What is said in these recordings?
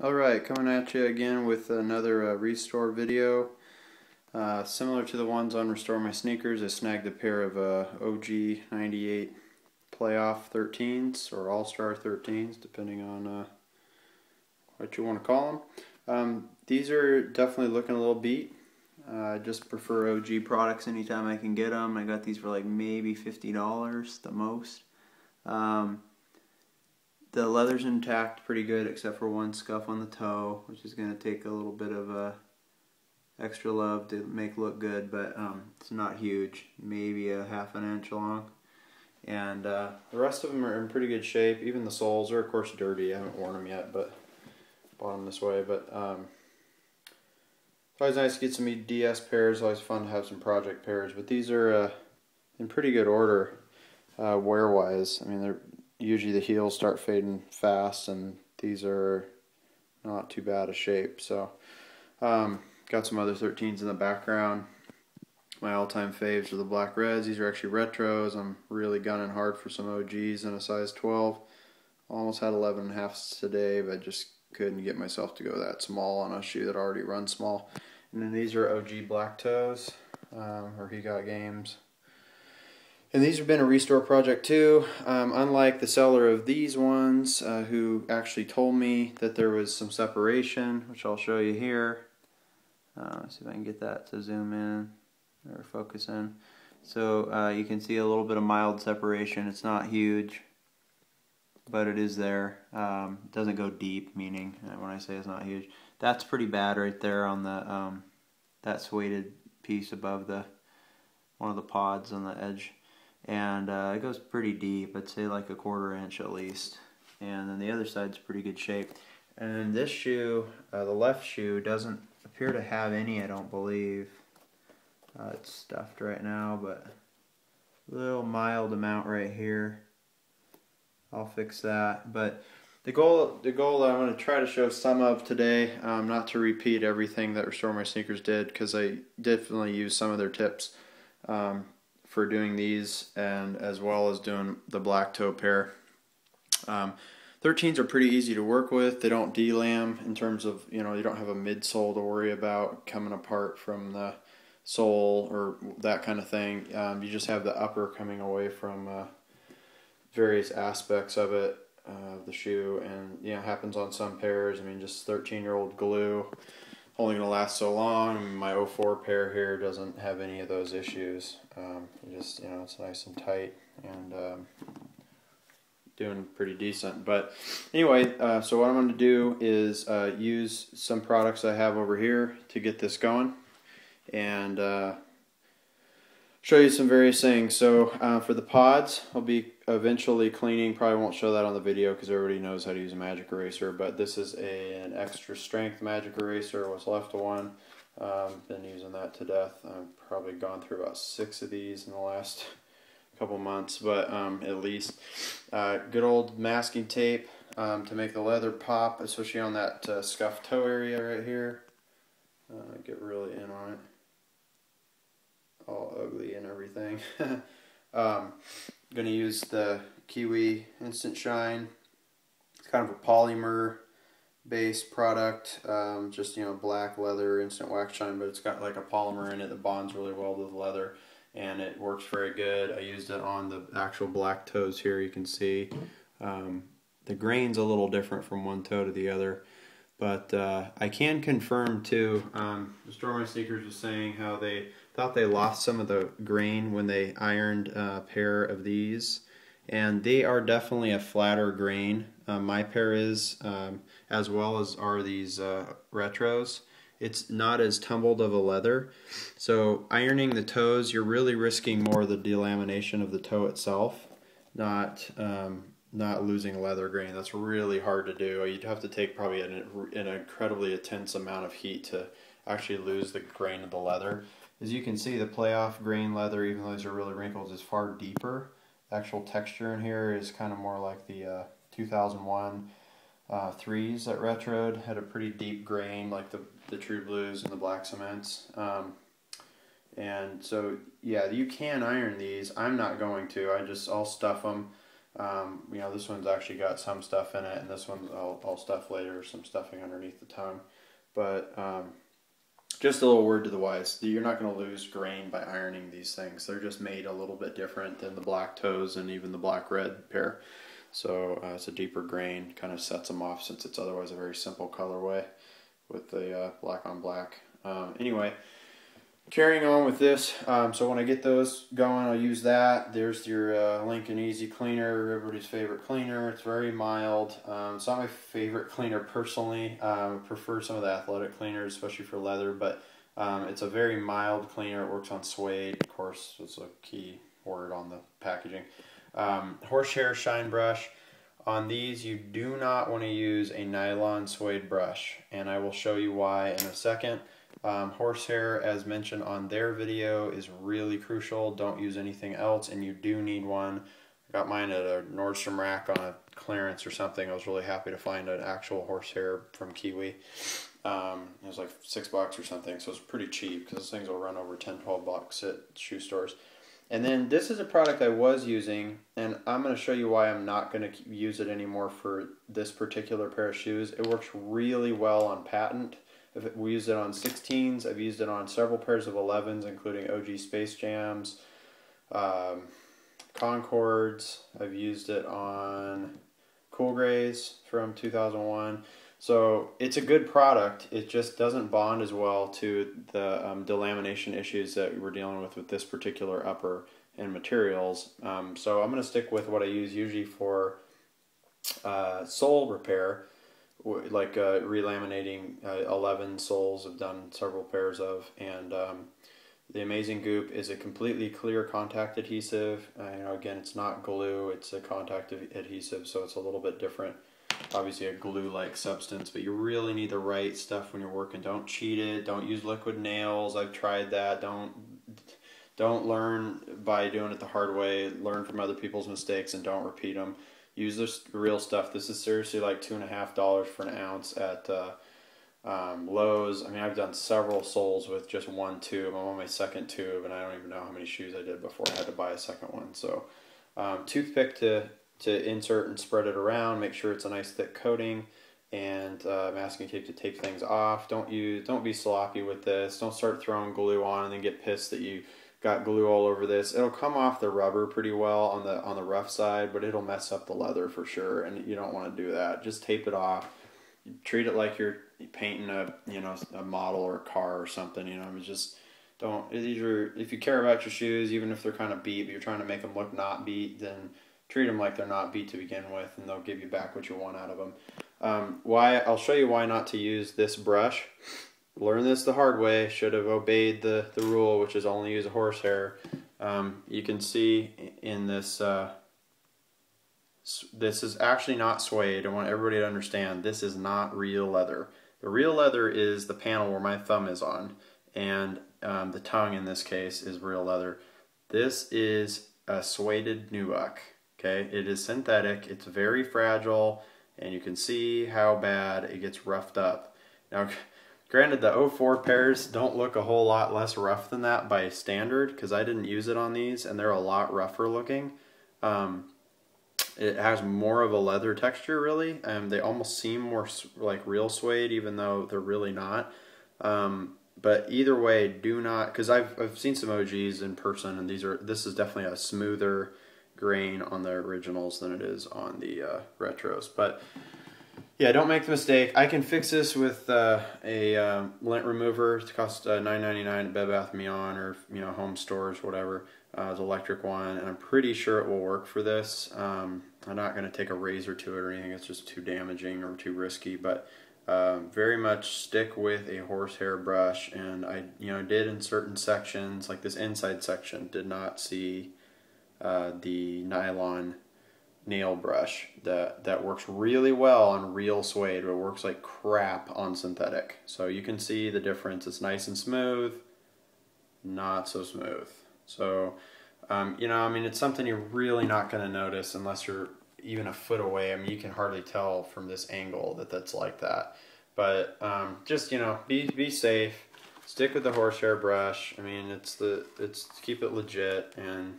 Alright, coming at you again with another restore video. Similar to the ones on Restore My Sneakers, I snagged a pair of OG 98 Playoff 13s, or All-Star 13s, depending on what you want to call them. These are definitely looking a little beat. I just prefer OG products anytime I can get them. I got these for like maybe $50 the most. The leather's intact pretty good except for one scuff on the toe, which is going to take a little bit of extra love to make look good, but it's not huge, maybe a ½ an inch long. And the rest of them are in pretty good shape. Even the soles are of course dirty. I haven't worn them yet, but bought them this way. But it's always nice to get some DS pairs. Always fun to have some project pairs. But these are in pretty good order wear-wise. I mean, they're usually the heels start fading fast, and these are not too bad a shape. So got some other 13s in the background. My all-time faves are the black reds. These are actually retros. I'm really gunning hard for some OGs in a size 12. Almost had 11.5s today, but just couldn't get myself to go that small on a shoe that already runs small. And then these are OG black toes, or He Got Games. And these have been a restore project too. Unlike the seller of these ones, who actually told me that there was some separation, which I'll show you here. Let's see if I can get that to zoom in or focus in. So you can see a little bit of mild separation. It's not huge, but it is there. It doesn't go deep, meaning when I say it's not huge. That's pretty bad right there on the that suede piece above the one of the pods on the edge. And it goes pretty deep, I'd say like a ¼ inch at least. And then the other side's pretty good shape. And this shoe, the left shoe, doesn't appear to have any, I don't believe. It's stuffed right now, but a little mild amount right here. I'll fix that. But the goal that I'm going to try to show some of today, not to repeat everything that Restore My Sneakers did, because I definitely use some of their tips for doing these, and as well as doing the black toe pair. 13s are pretty easy to work with. They don't delam in terms of, you don't have a midsole to worry about coming apart from the sole or that kind of thing. You just have the upper coming away from various aspects of it, the shoe, and it happens on some pairs. I mean, just 13-year-old glue, only going to last so long. My 04 pair here doesn't have any of those issues. It's nice and tight and doing pretty decent. But anyway, so what I'm going to do is use some products I have over here to get this going, and show you some various things. So for the pods, I'll be eventually cleaning. Probably won't show that on the video because everybody knows how to use a magic eraser, but this is an extra strength magic eraser, what's left of one. Been using that to death. I've probably gone through about 6 of these in the last couple months, but at least good old masking tape to make the leather pop, especially on that scuffed toe area right here. Get really in on it, all ugly and everything. Going to use the Kiwi Instant Shine. It's kind of a polymer based product, just black leather instant wax shine, but it's got like a polymer in it that bonds really well with leather, and it works very good. I used it on the actual black toes here. You can see the grain's a little different from one toe to the other, but I can confirm too, Restore My Sneakers was saying how they thought they lost some of the grain when they ironed a pair of these, and they are definitely a flatter grain. My pair is, as well as are these retros. It's not as tumbled of a leather, so ironing the toes, you're really risking more of the delamination of the toe itself, not losing leather grain. That's really hard to do. You'd have to take probably an incredibly intense amount of heat to actually lose the grain of the leather. As you can see, the playoff grain leather, even though these are really wrinkled, is far deeper. The actual texture in here is kind of more like the 2001 3s that retroed. Had a pretty deep grain, like the True Blues and the Black Cements. And so, yeah, you can iron these. I'm not going to. I'll stuff them You know, this one's actually got some stuff in it, and this one I'll stuff later, some stuffing underneath the tongue. But just a little word to the wise, you're not going to lose grain by ironing these things. They're just made a little bit different than the black toes and even the black red pair. So it's a deeper grain, kind of sets them off since it's otherwise a very simple colorway with the black on black. Anyway, carrying on with this, so when I get those going, I'll use that. There's your Lincoln Easy Cleaner, everybody's favorite cleaner. It's very mild. It's not my favorite cleaner personally. I prefer some of the athletic cleaners, especially for leather, but it's a very mild cleaner. It works on suede, of course, it's a key word on the packaging. Horsehair shine brush. On these, you do not want to use a nylon suede brush, and I will show you why in a second. Horsehair, as mentioned on their video, is really crucial. Don't use anything else, and you do need one. I got mine at a Nordstrom rack on a clearance or something. I was really happy to find an actual horsehair from Kiwi. It was like $6 or something, so it's pretty cheap because those things will run over $10-12 at shoe stores. And then this is a product I was using, and I'm going to show you why I'm not going to use it anymore for this particular pair of shoes. It works really well on patent. We used it on 16s. I've used it on several pairs of 11s, including OG Space Jams, Concords. I've used it on Cool Grays from 2001. So it's a good product. It just doesn't bond as well to the delamination issues that we're dealing with this particular upper and materials. So I'm going to stick with what I use usually for sole repair, like relaminating 11 soles. I've done several pairs of, and the Amazing Goop is a completely clear contact adhesive. You know, again, it's not glue, it's a contact adhesive, so it's a little bit different. Obviously a glue-like substance, but you really need the right stuff when you're working. Don't cheat it. Don't use liquid nails. I've tried that. Don't learn by doing it the hard way. Learn from other people's mistakes and don't repeat them. Use this real stuff. This is seriously like $2.50 for an ounce at Lowe's. I mean, I've done several soles with just one tube. I'm on my second tube, and I don't even know how many shoes I did before I had to buy a second one. So toothpick to insert and spread it around. Make sure it's a nice thick coating, and masking tape to tape things off. Don't be sloppy with this. Don't start throwing glue on and then get pissed that you got glue all over this. It'll come off the rubber pretty well on the rough side, but it'll mess up the leather for sure, and you don't want to do that. Just tape it off. Treat it like you're painting a model or a car or something. You know, just don't. If you care about your shoes, even if they're kind of beat, but you're trying to make them look not beat, then treat them like they're not beat to begin with, and they'll give you back what you want out of them. I'll show you why not to use this brush. Learn this the hard way. Should have obeyed the rule, which is only use a horsehair. You can see in this, this is actually not suede. I want everybody to understand this is not real leather. The real leather is the panel where my thumb is on, and the tongue in this case is real leather. This is a sueded nubuck. Okay, it is synthetic, it's very fragile, and you can see how bad it gets roughed up. Now, granted, the 04 pairs don't look a whole lot less rough than that by standard, because I didn't use it on these, and they're a lot rougher looking. It has more of a leather texture, really, and they almost seem more like real suede, even though they're really not. But either way, do not, because I've seen some OGs in person, and this is definitely a smoother grain on the originals than it is on the retros. But yeah, don't make the mistake. I can fix this with a lint remover. It costs $9.99 at Bed Bath & Beyond, or home stores, whatever. It's an electric one, and I'm pretty sure it will work for this. I'm not going to take a razor to it or anything. It's just too damaging or too risky. But very much stick with a horsehair brush. And I did in certain sections, like this inside section, did not see the nylon nail brush that works really well on real suede, but works like crap on synthetic. So you can see the difference. It's nice and smooth, not so smooth. So it's something you're really not going to notice unless you're even a foot away. I mean, you can hardly tell from this angle that that's like that. But just be safe. Stick with the horsehair brush. I mean, it's keep it legit, and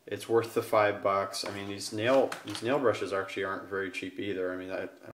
it's worth the $5. I mean, these nail brushes actually aren't very cheap either. I mean, I